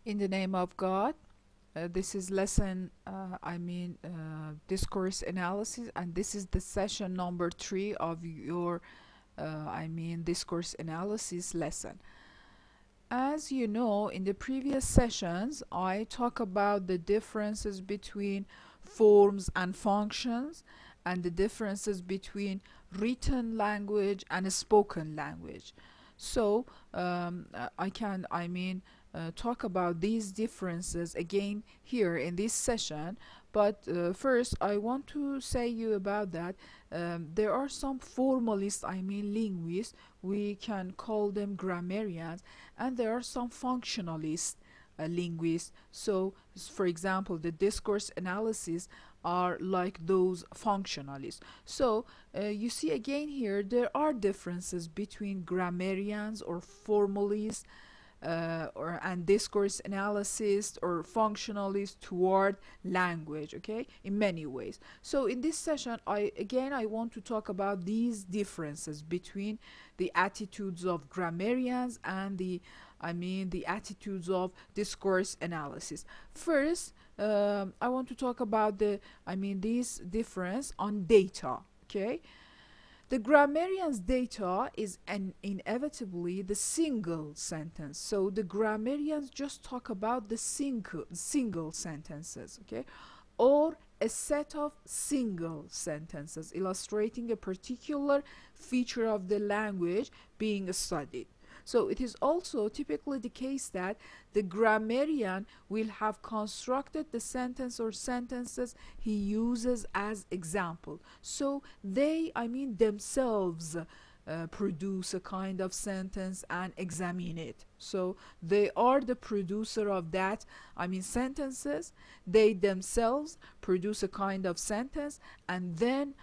In the name of God, this is lesson, discourse analysis, and this is the session number 3 of your, discourse analysis lesson. As you know, in the previous sessions, I talk about the differences between forms and functions, and the differences between written language and spoken language. So I can, talk about these differences again here in this session. But first, I want to say you about that there are some formalists, linguists. We can call them grammarians, and there are some functionalist linguists. So, for example, the discourse analysis are like those functionalists. So, you see again here there are differences between grammarians or formalists and discourse analysis or functionalist toward language, okay, in many ways. So in this session, I want to talk about these differences between the attitudes of grammarians and the attitudes of discourse analysis. First, I want to talk about this difference on data, okay. The grammarian's data is inevitably the single sentence. So the grammarians just talk about the single sentences, okay? Or a set of single sentences illustrating a particular feature of the language being studied. So it is also typically the case that the grammarian will have constructed the sentence or sentences he uses as example. So they, themselves produce a kind of sentence and examine it. So they are the producer of that, sentences. They themselves produce a kind of sentence and then,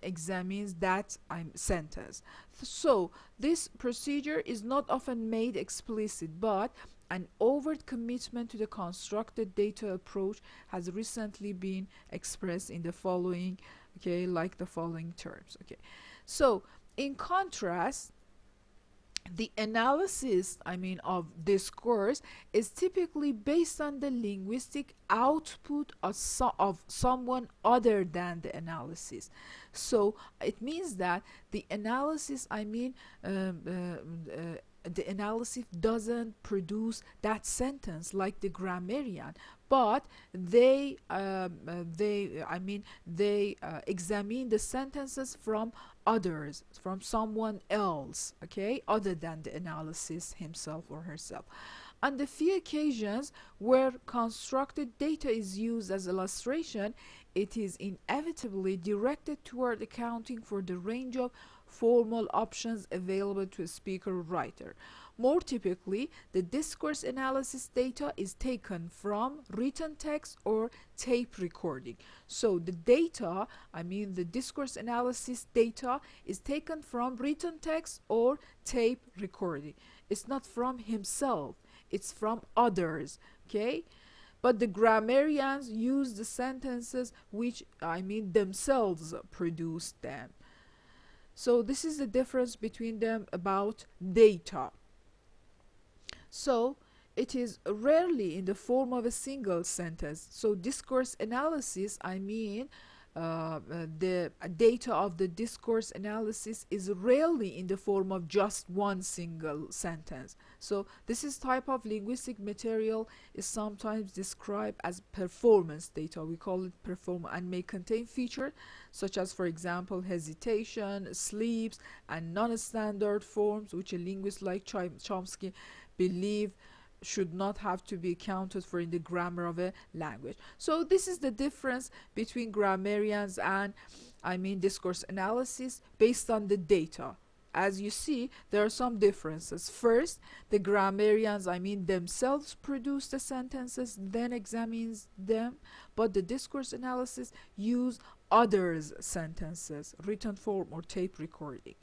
examines that sentence. So this procedure is not often made explicit, but an overt commitment to the constructed data approach has recently been expressed in the following, okay, like the following terms, okay. So in contrast, the analysis of discourse is typically based on the linguistic output of someone other than the analysis. So it means that the analysis the analysis doesn't produce that sentence like the grammarian, but they examine the sentences from others, from someone else, okay, other than the analysis himself or herself. On the few occasions where constructed data is used as illustration, it is inevitably directed toward accounting for the range of formal options available to a speaker or writer. More typically, the discourse analysis data is taken from written text or tape recording. So the data, the discourse analysis data is taken from written text or tape recording. It's not from himself, it's from others, okay? But the grammarians use the sentences which themselves produced them. So this is the difference between them about data. So it is rarely in the form of a single sentence. So discourse analysis, the data of the discourse analysis is rarely in the form of just one single sentence. So this is type of linguistic material is sometimes described as performance data. We call it perform and may contain features such as, for example, hesitation, sleeps, and non-standard forms, which a linguist like Chomsky believe should not have to be accounted for in the grammar of a language. So this is the difference between grammarians and discourse analysis based on the data. As you see, there are some differences. First, the grammarians themselves produce the sentences, then examines them, but the discourse analysis use others' sentences, written form or tape recording.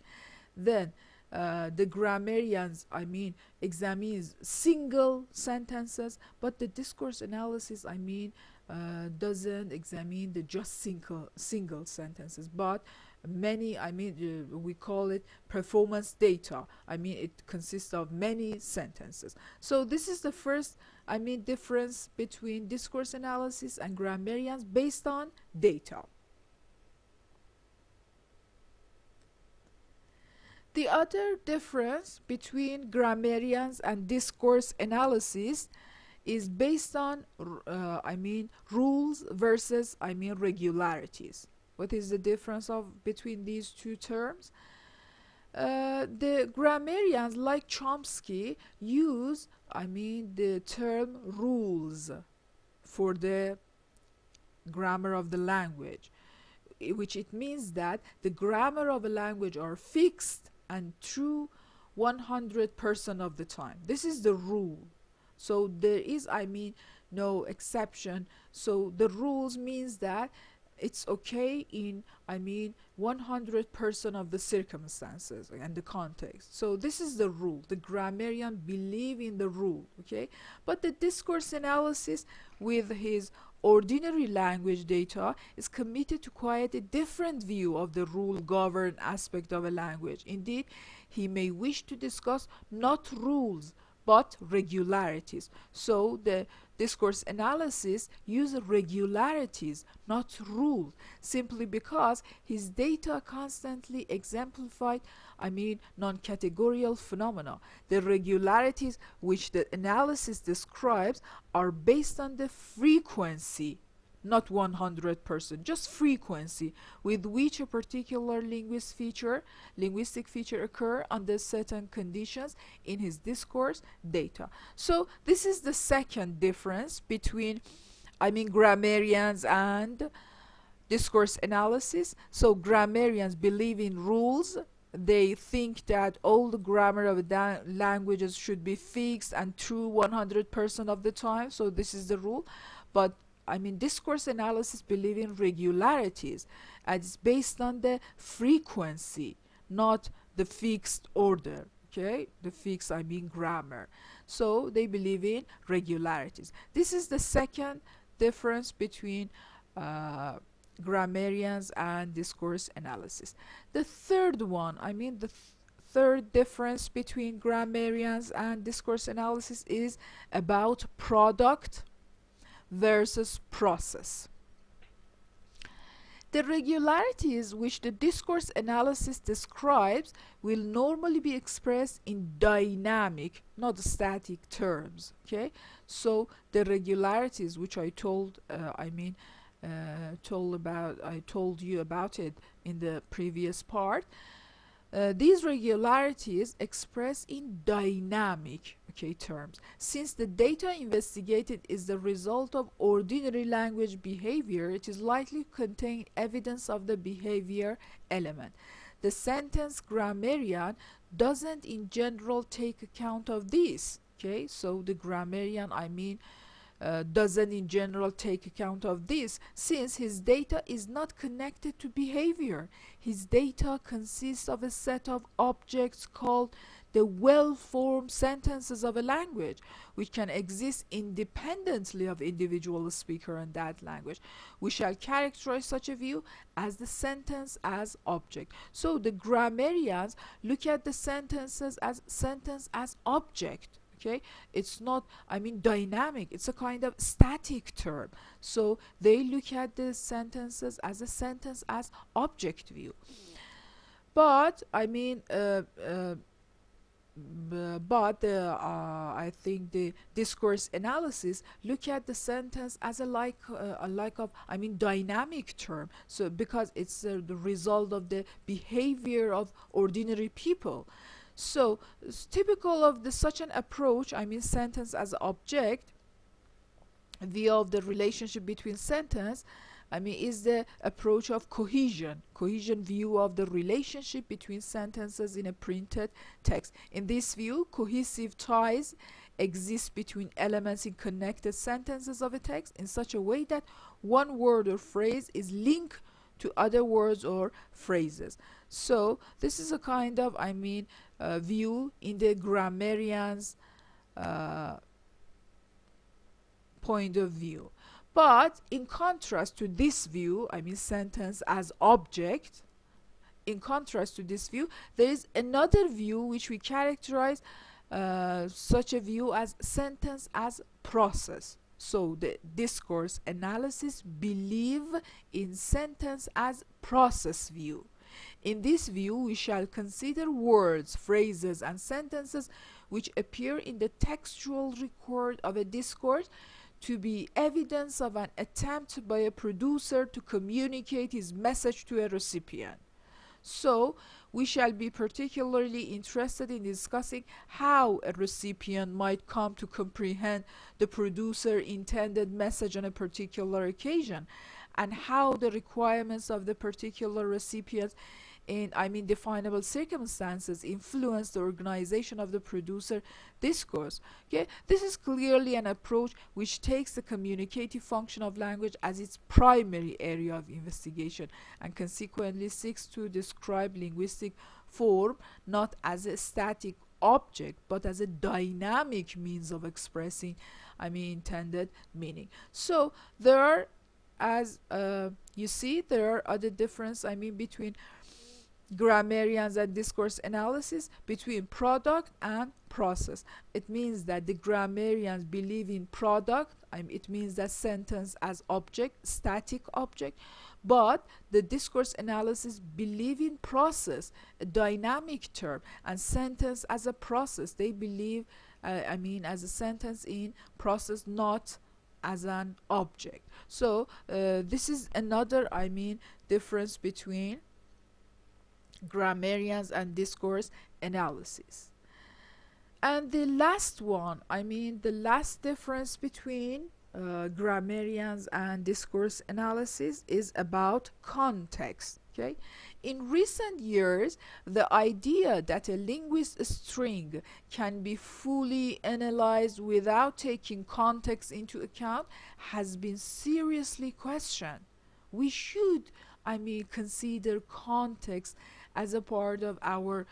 Then the grammarians examines single sentences, but the discourse analysis doesn't examine the just single sentences, but many, we call it performance data. It consists of many sentences. So this is the first, difference between discourse analysis and grammarians based on data. The other difference between grammarians and discourse analysis is based on rules versus regularities. What is the difference of between these two terms? The grammarians, like Chomsky, use the term rules for the grammar of the language, which it means that the grammar of a language are fixed and true 100% of the time. This is the rule. So there is no exception. So the rules means that it's okay in 100% of the circumstances and the context. So this is the rule. The grammarian believe in the rule, okay? But the discourse analysis, with his ordinary language data, is committed to quite a different view of the rule governed aspect of a language. Indeed, he may wish to discuss not rules but regularities. So the discourse analysis uses regularities, not rules, simply because his data constantly exemplified non-categorial phenomena. The regularities which the analysis describes are based on the frequency, not 100%, just frequency with which a particular linguistic feature occur under certain conditions in his discourse data. So this is the second difference between grammarians and discourse analysis. So grammarians believe in rules. They think that all the grammar of languages should be fixed and true 100% of the time. So this is the rule. But discourse analysis believe in regularities, and it's based on the frequency, not the fixed order. Okay, the fixed grammar. So they believe in regularities. This is the second difference between grammarians and discourse analysis. The third one, third difference between grammarians and discourse analysis is about product versus process. The regularities which the discourse analysis describes will normally be expressed in dynamic, not static terms. Okay, so the regularities which I told you about it in the previous part. These regularities express in dynamic terms. Since the data investigated is the result of ordinary language behavior, it is likely to contain evidence of the behavior element. The sentence grammarian doesn't in general take account of this. Okay, so the grammarian doesn't in general take account of this, since his data is not connected to behavior. His data consists of a set of objects called the well-formed sentences of a language, which can exist independently of individual speaker and that language. We shall characterize such a view as the sentence as object. So the grammarians look at the sentences as sentence as object. Okay, it's not dynamic, it's a kind of static term. So they look at the sentences as a sentence as object view. But I think the discourse analysis look at the sentence as a dynamic term. So because it's the result of the behavior of ordinary people. So it's typical of such an approach, sentence as object view of the relationship between sentence, is the approach of cohesion view of the relationship between sentences in a printed text. In this view, cohesive ties exist between elements in connected sentences of a text in such a way that one word or phrase is linked to other words or phrases. So this is a kind of view in the grammarian's point of view. But in contrast to this view, sentence as object, in contrast to this view, there is another view which we characterize such a view as sentence as process. So the discourse analysis believe in sentence as process view. In this view, we shall consider words, phrases, and sentences which appear in the textual record of a discourse to be evidence of an attempt by a producer to communicate his message to a recipient. So, we shall be particularly interested in discussing how a recipient might come to comprehend the producer intended message on a particular occasion, and how the requirements of the particular recipient in definable circumstances influence the organization of the producer discourse. Okay, this is clearly an approach which takes the communicative function of language as its primary area of investigation, and consequently seeks to describe linguistic form not as a static object but as a dynamic means of expressing intended meaning. So there are, as you see, there are other difference between grammarians and discourse analysis, between product and process. It means that the grammarians believe in product, it means that sentence as object, static object, but the discourse analysis believe in process, a dynamic term, and sentence as a process. They believe as a sentence in process, not as an object. So this is another difference between grammarians and discourse analysis. And the last one, the last difference between grammarians and discourse analysis is about context. Okay, in recent years, the idea that a linguist's string can be fully analyzed without taking context into account has been seriously questioned. We should consider context as a part of our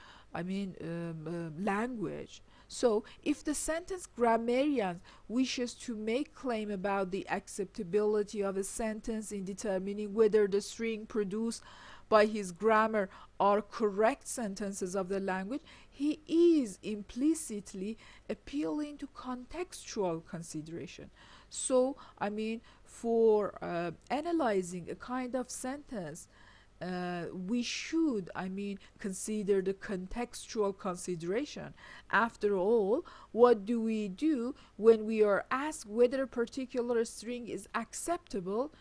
language. So if the sentence grammarian wishes to make claim about the acceptability of a sentence in determining whether the string produced by his grammar are correct sentences of the language, he is implicitly appealing to contextual consideration. So for analyzing a kind of sentence, we should consider the contextual consideration. After all, what do we do when we are asked whether a particular string is acceptable?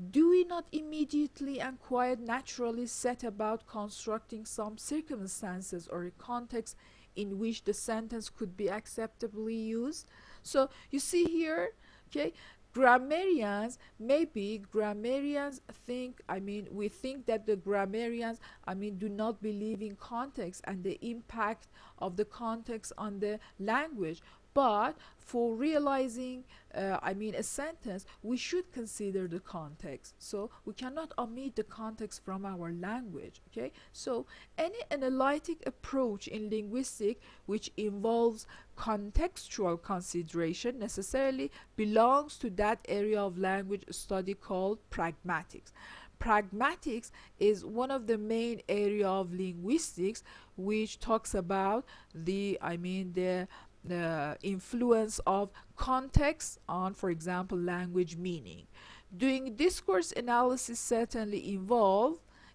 Do we not immediately and quite naturally set about constructing some circumstances or a context in which the sentence could be acceptably used? So you see here, okay, grammarians think, we think that the grammarians do not believe in context and the impact of the context on the language. But for realizing a sentence, we should consider the context. So we cannot omit the context from our language. Okay, so any analytic approach in linguistics which involves contextual consideration necessarily belongs to that area of language study called pragmatics. Pragmatics is one of the main area of linguistics which talks about the influence of context on, for example, language meaning. Doing discourse analysis certainly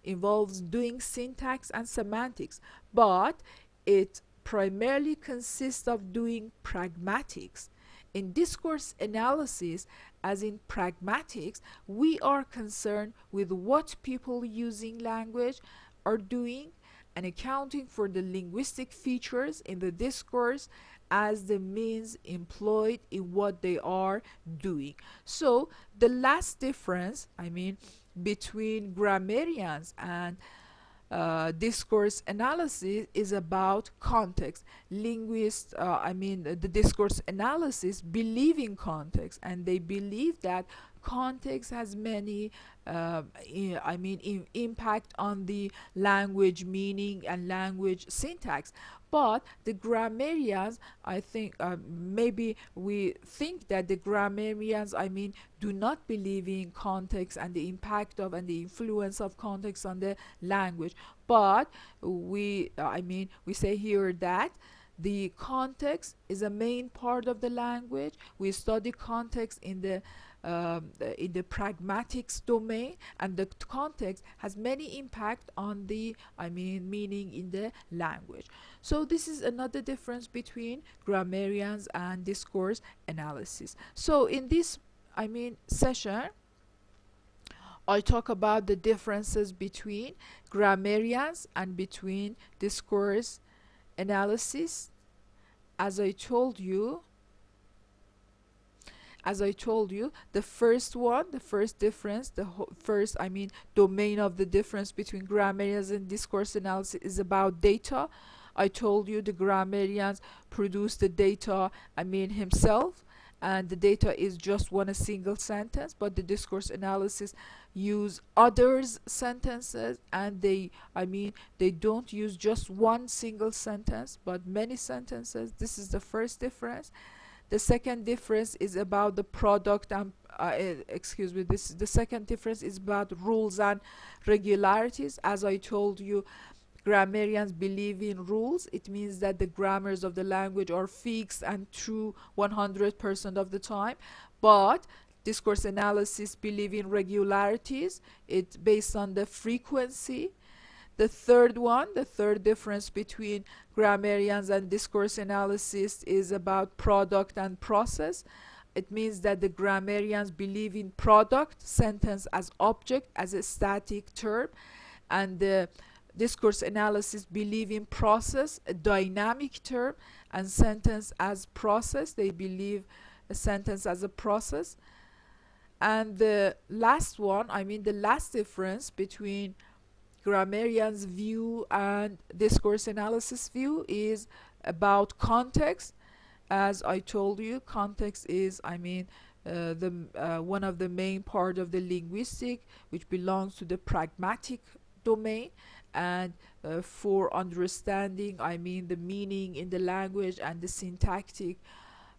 involves doing syntax and semantics, but it primarily consists of doing pragmatics. In discourse analysis, as in pragmatics, we are concerned with what people using language are doing and accounting for the linguistic features in the discourse as the means employed in what they are doing. So the last difference between grammarians and discourse analysis is about context. Linguists, the discourse analysis believe in context, and they believe that context has many impact on the language meaning and language syntax. But the grammarians, I think, maybe we think that the grammarians, do not believe in context and the impact of and the influence of context on the language. But we say here that the context is a main part of the language. We study context in the pragmatics domain, and the context has many impact on the meaning in the language. So this is another difference between grammarians and discourse analysis. So in this session, I talk about the differences between grammarians and between discourse analysis. As I told you, the first difference, first domain of the difference between grammarians and discourse analysis is about data. I told you the grammarians produce the data himself, and the data is just one single sentence, but the discourse analysis use others sentences, and they don't use just one single sentence but many sentences. This is the first difference. The second difference is about the product and the second difference is about rules and regularities. As I told you, grammarians believe in rules. It means that the grammars of the language are fixed and true 100% of the time. But discourse analysis believe in regularities. It's based on the frequency. The third difference between grammarians and discourse analysis is about product and process. It means that the grammarians believe in product, sentence as object, as a static term, and the discourse analysis believe in process, a dynamic term, and sentence as process. They believe a sentence as a process. And the last difference between grammarians view and discourse analysis view is about context. As I told you, context is one of the main part of the linguistic, which belongs to the pragmatic domain, and for understanding the meaning in the language and the syntactic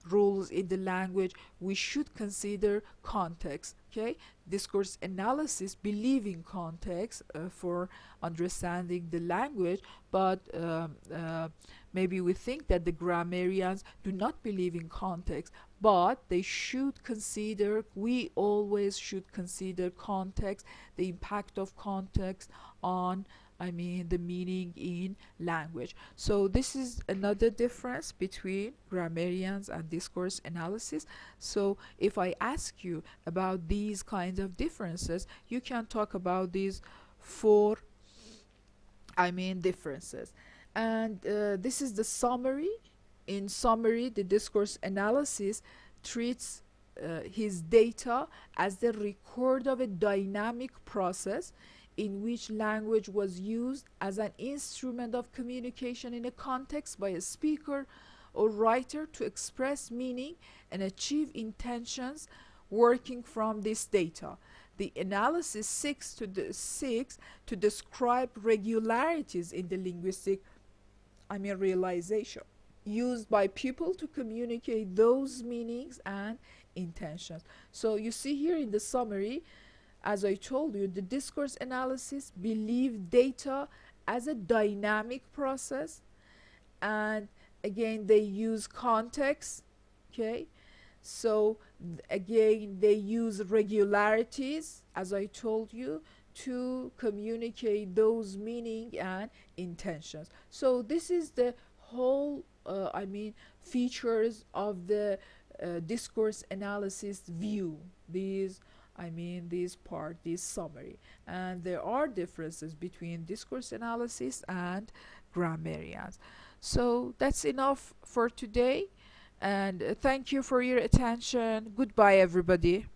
rules in the language, we should consider context. Okay, discourse analysis believe in context for understanding the language, but maybe we think that the grammarians do not believe in context, but we always should consider context, the impact of context on the meaning in language. So this is another difference between grammarians and discourse analysis. So if I ask you about these kinds of differences, you can talk about these four differences. And this is the summary. In summary, the discourse analysis treats his data as the record of a dynamic process in which language was used as an instrument of communication in a context by a speaker or writer to express meaning and achieve intentions working from this data. The analysis seeks to describe regularities in the linguistic realization used by people to communicate those meanings and intentions. So you see here in the summary, as I told you, the discourse analysis believe data as a dynamic process, and again they use context. Okay, so again they use regularities, as I told you, to communicate those meaning and intentions. So this is the whole features of the discourse analysis view. This summary. And there are differences between discourse analysis and grammarians. So that's enough for today, and thank you for your attention. Goodbye, everybody.